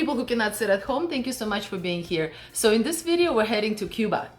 people who cannot sit at home, thank you so much for being here. So in this video, we're heading to Cuba.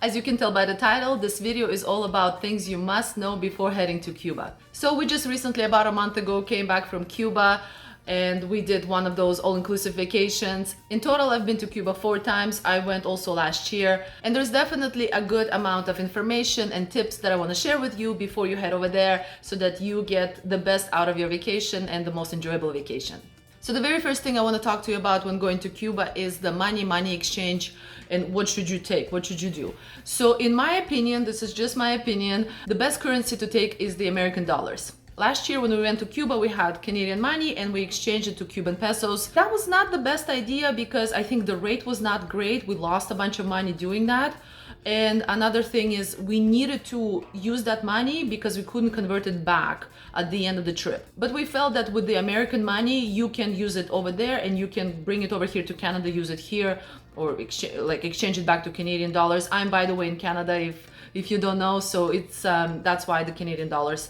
As you can tell by the title, this video is all about things you must know before heading to Cuba. So we just recently, about a month ago, came back from Cuba and we did one of those all-inclusive vacations. In total, I've been to Cuba 4 times. I went also last year. And there's definitely a good amount of information and tips that I want to share with you before you head over there so that you get the best out of your vacation and the most enjoyable vacation. So the very first thing I want to talk to you about when going to Cuba is the money exchange and what should you take, what should you do. So in my opinion, this is just my opinion, the best currency to take is the American dollars. Last year when we went to Cuba, we had Canadian money and we exchanged it to Cuban pesos. That was not the best idea because I think the rate was not great. We lost a bunch of money doing that. And another thing is we needed to use that money because we couldn't convert it back at the end of the trip. But we felt that with the American money, you can use it over there and you can bring it over here to Canada, use it here, or exchange it back to Canadian dollars. I'm, by the way, in Canada, if you don't know, so it's that's why the Canadian dollars.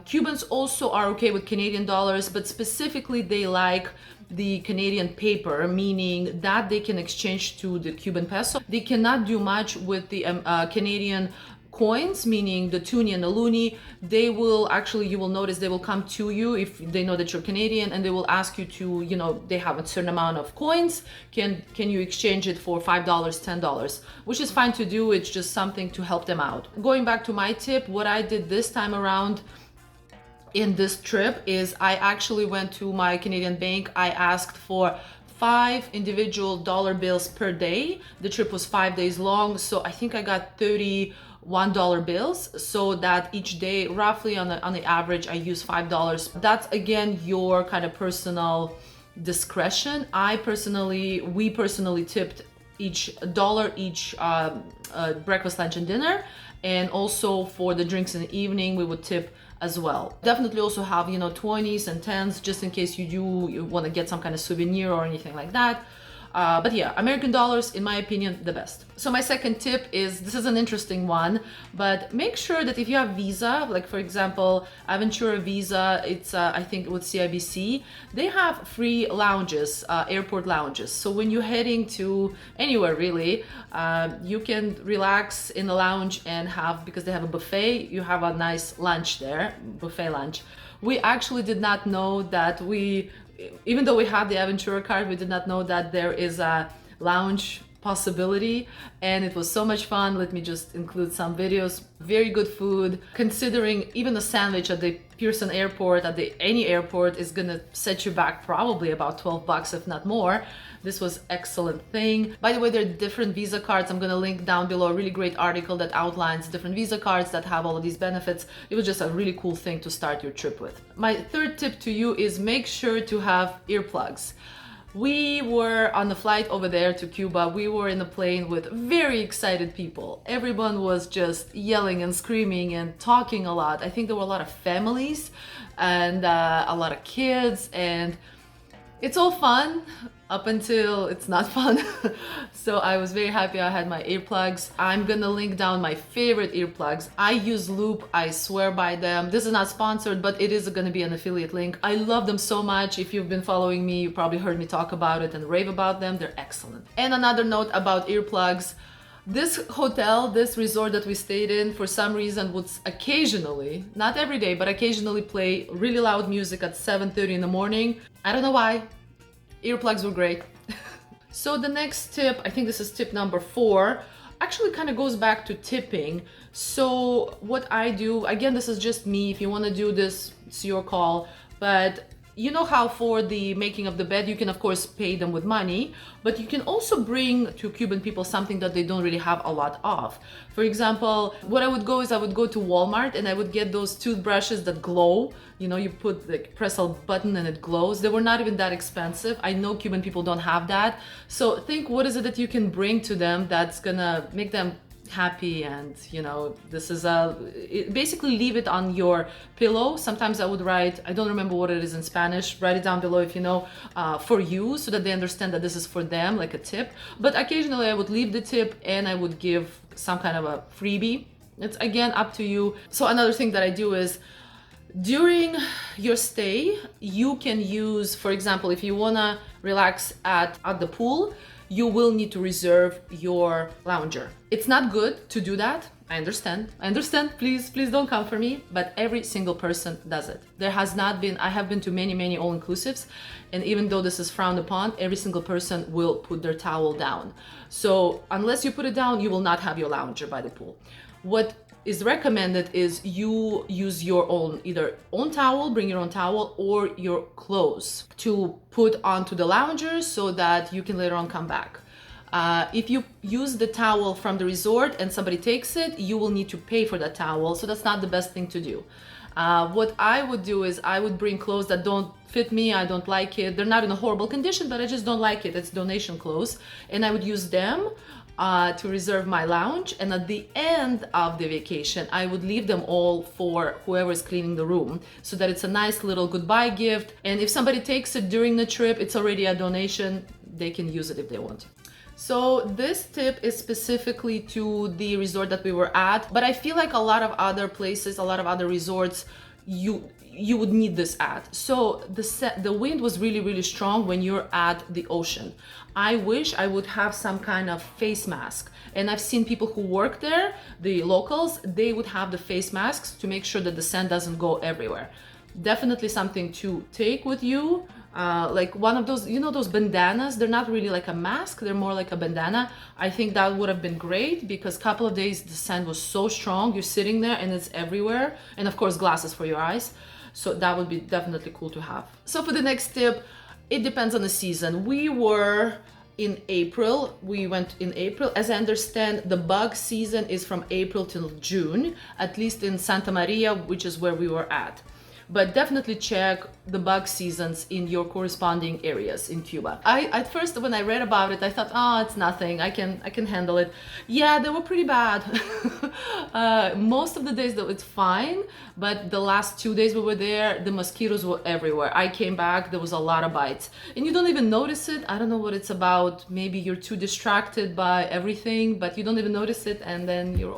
Cubans also are okay with Canadian dollars, but specifically they like the Canadian paper, meaning that they can exchange to the Cuban peso. They cannot do much with the Canadian coins, meaning the toonie and the loonie. They will actually, you will notice they will come to you if they know that you're Canadian and they will ask you to, you know, they have a certain amount of coins. Can you exchange it for $5, $10, which is fine to do. It's just something to help them out. Going back to my tip, what I did this time around in this trip is I actually went to my Canadian bank. I asked for 5 individual dollar bills per day. The trip was 5 days long, so I think I got 31 dollar bills, so that each day roughly on the average I use $5. That's again your kind of personal discretion. We personally tipped each dollar each breakfast, lunch and dinner, and also for the drinks in the evening we would tip as well. Definitely also have, you know, 20s and 10s just in case you want to get some kind of souvenir or anything like that. But yeah, American dollars, in my opinion, the best. So my second tip is, this is an interesting one, but make sure that if you have Visa, like for example, Aventura Visa, it's I think with CIBC, they have free lounges, airport lounges. So when you're heading to anywhere really, you can relax in the lounge and have, because they have a buffet, you have a nice lunch there, buffet lunch. We actually did not know that even though we had the Aventura card, we did not know that there is a lounge possibility, and it was so much fun. Let me just include some videos. Very good food, considering even a sandwich at the Pearson airport, at any airport, is gonna set you back probably about $12 if not more. This was excellent thing. By the way, there are different Visa cards. I'm gonna link down below a really great article that outlines different Visa cards that have all of these benefits. It was just a really cool thing to start your trip with. My third tip to you is make sure to have earplugs. We were on the flight over there to Cuba. We were in the plane with very excited people. Everyone was just yelling and screaming and talking a lot. I think there were a lot of families and a lot of kids, and it's all fun up until it's not fun. So I was very happy I had my earplugs. I'm gonna link down my favorite earplugs. I use Loop, I swear by them. This is not sponsored, but it is gonna be an affiliate link. I love them so much. If you've been following me, you probably heard me talk about it and rave about them. They're excellent. And another note about earplugs. This hotel, this resort that we stayed in, for some reason would occasionally, not every day, but occasionally play really loud music at 7:30 in the morning. I don't know why. Earplugs were great. So the next tip, I think this is tip number 4, actually kind of goes back to tipping. So what I do, again, this is just me. If you want to do this, it's your call. But you know how for the making of the bed, you can of course pay them with money, but you can also bring to Cuban people something that they don't really have a lot of. For example, what I would go is I would go to Walmart and I would get those toothbrushes that glow. You know, you press a button and it glows. They were not even that expensive. I know Cuban people don't have that. So think, what is it that you can bring to them that's gonna make them happy? And you know, this is basically leave it on your pillow. Sometimes I would write, I don't remember what it is in Spanish, write it down below if you know, for you, so that they understand that this is for them, like a tip. But occasionally I would leave the tip and I would give some kind of a freebie. It's again up to you. So another thing that I do is during your stay, you can use, for example, if you wanna relax at the pool, you will need to reserve your lounger. It's not good to do that. I understand. Please don't come for me. But every single person does it. There has not been, I have been to many all-inclusives, and even though this is frowned upon, every single person will put their towel down. So unless you put it down, you will not have your lounger by the pool. What is recommended is you use your own, either own towel, bring your own towel, or your clothes to put onto the lounger so that you can later on come back. If you use the towel from the resort and somebody takes it, you will need to pay for that towel, so that's not the best thing to do. What I would do is I would bring clothes that don't fit me, I don't like it, they're not in a horrible condition, but I just don't like it, it's donation clothes, and I would use them to reserve my lounge, and at the end of the vacation I would leave them all for whoever is cleaning the room, so that it's a nice little goodbye gift, and if somebody takes it during the trip, it's already a donation, they can use it if they want. So this tip is specifically to the resort that we were at, but I feel like a lot of other places, a lot of other resorts, you would need this at. So the wind was really strong when you're at the ocean. I wish I would have some kind of face mask, and I've seen people who work there, the locals, they would have the face masks to make sure that the sand doesn't go everywhere. Definitely something to take with you. Like one of those, you know, those bandanas, they're not really like a mask, they're more like a bandana. I think that would have been great because a couple of days the sand was so strong, you're sitting there and it's everywhere. And of course glasses for your eyes. So that would be definitely cool to have. So for the next tip, it depends on the season. We were in April, we went in April. As I understand, the bug season is from April till June, at least in Santa Maria, which is where we were at. But definitely check the bug seasons in your corresponding areas in Cuba. At first, when I read about it, I thought, oh, it's nothing, I can handle it. Yeah, they were pretty bad. Most of the days though, it's fine, but the last 2 days we were there, the mosquitoes were everywhere. I came back, there was a lot of bites. And you don't even notice it. I don't know what it's about. Maybe you're too distracted by everything, but you don't even notice it, and then you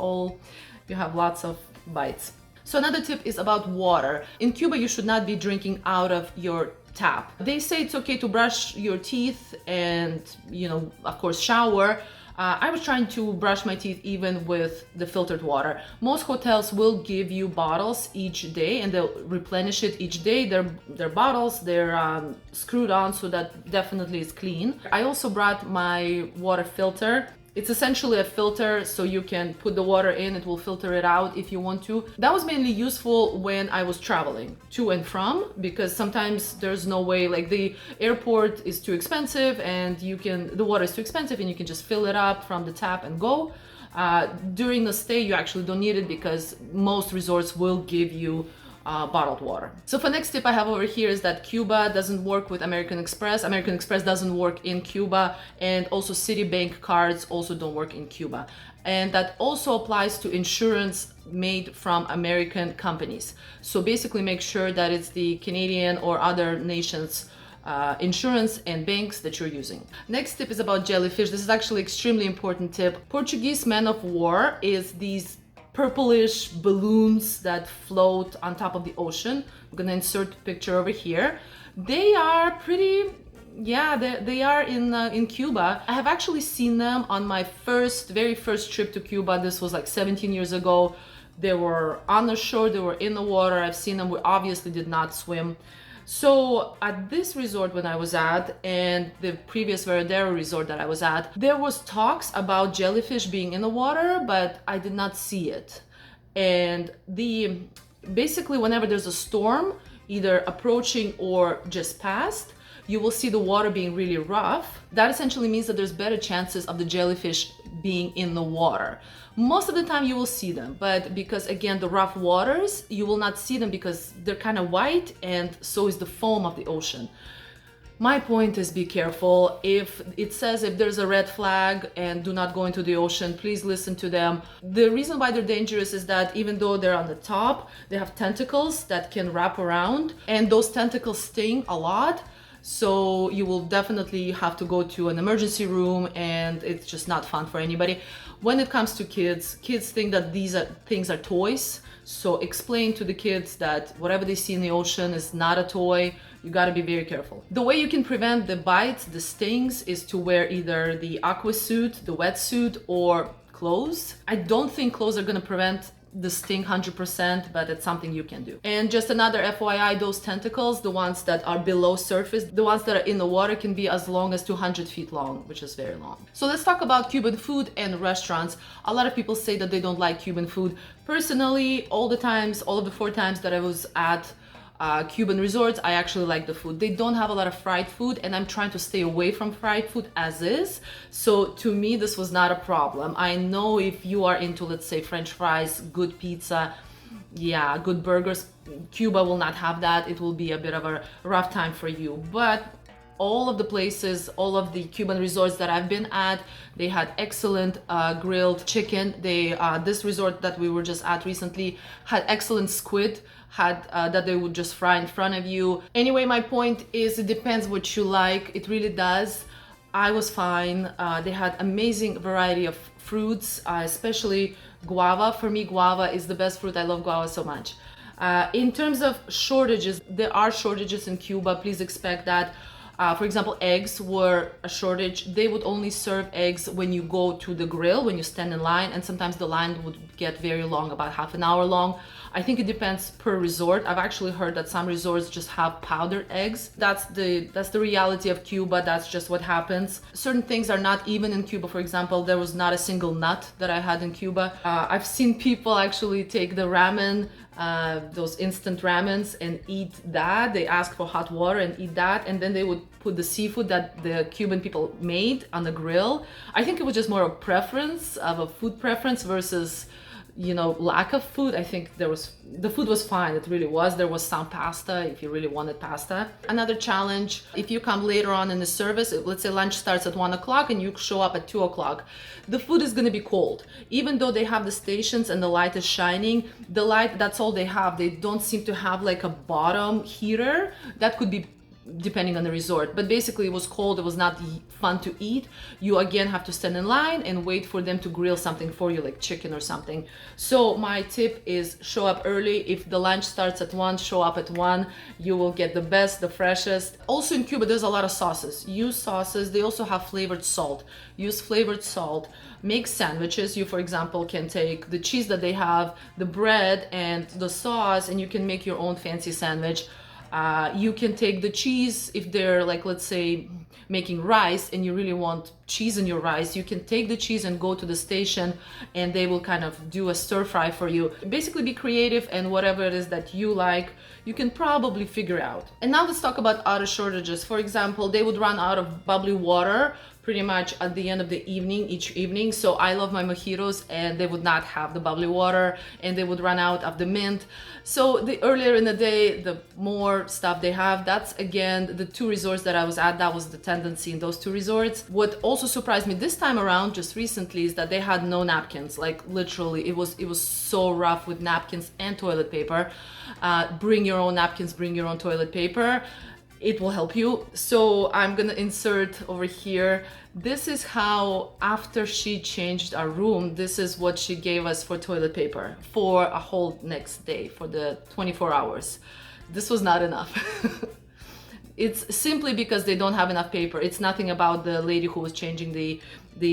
have lots of bites. So another tip is about water. In Cuba, you should not be drinking out of your tap. They say it's okay to brush your teeth and, you know, of course, shower. I was trying to brush my teeth even with the filtered water. Most hotels will give you bottles each day and they'll replenish it each day. Their bottles, they're screwed on so that definitely is clean. I also brought my water filter. It's essentially a filter, so you can put the water in, it will filter it out if you want to. That was mainly useful when I was traveling to and from, because sometimes there's no way, like the airport is too expensive and the water is too expensive and you can just fill it up from the tap and go. During the stay, you actually don't need it because most resorts will give you bottled water. So for next tip I have over here is that Cuba doesn't work with American Express. American Express doesn't work in Cuba, and also Citibank cards also don't work in Cuba. And that also applies to insurance made from American companies. So basically make sure that it's the Canadian or other nations insurance and banks that you're using. Next tip is about jellyfish. This is actually extremely important tip. Portuguese man of war is these purplish balloons that float on top of the ocean. I'm gonna insert a picture over here. They are pretty, yeah, they are in Cuba. I have actually seen them on my very first trip to Cuba. This was like 17 years ago. They were on the shore, they were in the water. I've seen them. We obviously did not swim. So at this resort when I was at, and the previous Veradero resort that I was at, there was talks about jellyfish being in the water, but I did not see it. And basically whenever there's a storm, either approaching or just past, you will see the water being really rough. That essentially means that there's better chances of the jellyfish being in the water. Most of the time you will see them, but because again the rough waters, you will not see them because they're kind of white, and so is the foam of the ocean. My point is, be careful. If it says if there's a red flag and do not go into the ocean, please listen to them. The reason why they're dangerous is that even though they're on the top, they have tentacles that can wrap around, and those tentacles sting a lot. so you will definitely have to go to an emergency room, and it's just not fun for anybody. When it comes to kids think that these things are toys, so explain to the kids that whatever they see in the ocean is not a toy. You got to be very careful. The way you can prevent the bites, the stings, is to wear either the aqua suit, the wetsuit, or clothes. I don't think clothes are going to prevent the sting 100%, but it's something you can do. And just another FYI, those tentacles, the ones that are below surface, the ones that are in the water, can be as long as 200 feet long, which is very long. So let's talk about Cuban food and restaurants. A lot of people say that they don't like Cuban food. Personally, all of the 4 times that I was at Cuban resorts, I actually like the food. They don't have a lot of fried food, and I'm trying to stay away from fried food as is. So to me, this was not a problem. I know if you are into, let's say, French fries, good pizza, yeah, good burgers, Cuba will not have that. It will be a bit of a rough time for you. But all of the places, all of the Cuban resorts that I've been at, they had excellent grilled chicken. This resort that we were just at recently had excellent squid, that they would just fry in front of you. Anyway, my point is, it depends what you like. It really does. I was fine. They had amazing variety of fruits, especially guava. For me, guava is the best fruit. I love guava so much. In terms of shortages, there are shortages in Cuba. Please expect that. For example, eggs were a shortage. They would only serve eggs when you go to the grill, when you stand in line, and sometimes the line would get very long, about half an hour long. I think it depends per resort. I've actually heard that some resorts just have powdered eggs. That's the reality of Cuba. That's just what happens. Certain things are not even in Cuba. For example, there was not a single nut that I had in Cuba. I've seen people actually take the ramen, those instant ramens, and eat that. They ask for hot water and eat that, and then they would put the seafood that the Cuban people made on the grill. I think it was just more a preference, of a food preference versus, lack of food. I think the food was fine. It really was. There was some pasta if you really wanted pasta. Another challenge, if you come later on in the service, let's say lunch starts at 1 o'clock and you show up at 2 o'clock, the food is going to be cold. Even though they have the stations and the light is shining, the light, that's all they have. They don't seem to have like a bottom heater. That could be depending on the resort, but basically it was cold. It was not fun to eat. You again have to stand in line and wait for them to grill something for you, like chicken or something. So my tip is show up early. If the lunch starts at 1, show up at 1. You will get the best, the freshest. Also in Cuba, there's a lot of sauces. Use sauces. They also have flavored salt. Use flavored salt. Make sandwiches. You, for example, can take the cheese that they have, the bread, and the sauce, and you can make your own fancy sandwich. You can take the cheese, if they're like, let's say, making rice and you really want cheese in your rice, you can take the cheese and go to the station and they will kind of do a stir fry for you. Basically be creative, and whatever it is that you like, you can probably figure out. And now let's talk about other shortages. For example, they would run out of bubbly water pretty much at the end of the evening, each evening. So I love my mojitos, and they would not have the bubbly water, and they would run out of the mint. So the earlier in the day, the more stuff they have. That's again, the 2 resorts that I was at, that was the tendency in those 2 resorts. What also surprised me this time around, just recently, is that they had no napkins. Like literally, it was so rough with napkins and toilet paper. Bring your own napkins, bring your own toilet paper. It will help you. So I'm gonna insert over here. This is how, after she changed our room, this is what she gave us for toilet paper for a whole next day, for the 24 hours. This was not enough. It's simply because they don't have enough paper. It's nothing about the lady who was changing the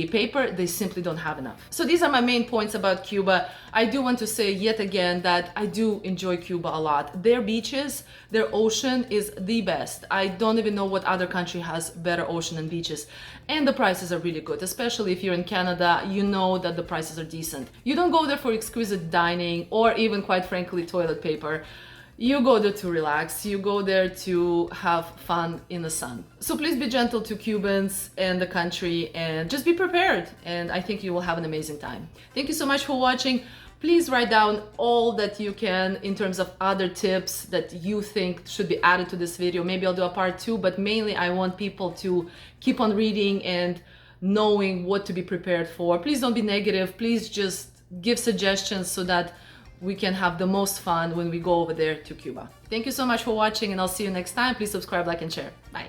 paper. They simply don't have enough. So these are my main points about Cuba. I do want to say yet again that I do enjoy Cuba a lot. Their beaches, their ocean is the best. I don't even know what other country has better ocean and beaches. And the prices are really good, especially if you're in Canada. You know that the prices are decent. You don't go there for exquisite dining or even, quite frankly, toilet paper. You go there to relax, you go there to have fun in the sun. So please be gentle to Cubans and the country, and just be prepared, and I think you will have an amazing time. Thank you so much for watching. Please write down all that you can in terms of other tips that you think should be added to this video. Maybe I'll do a part 2, but mainly I want people to keep on reading and knowing what to be prepared for. Please don't be negative. Please just give suggestions so that we can have the most fun when we go over there to Cuba. Thank you so much for watching, and I'll see you next time. Please subscribe, like, and share. Bye.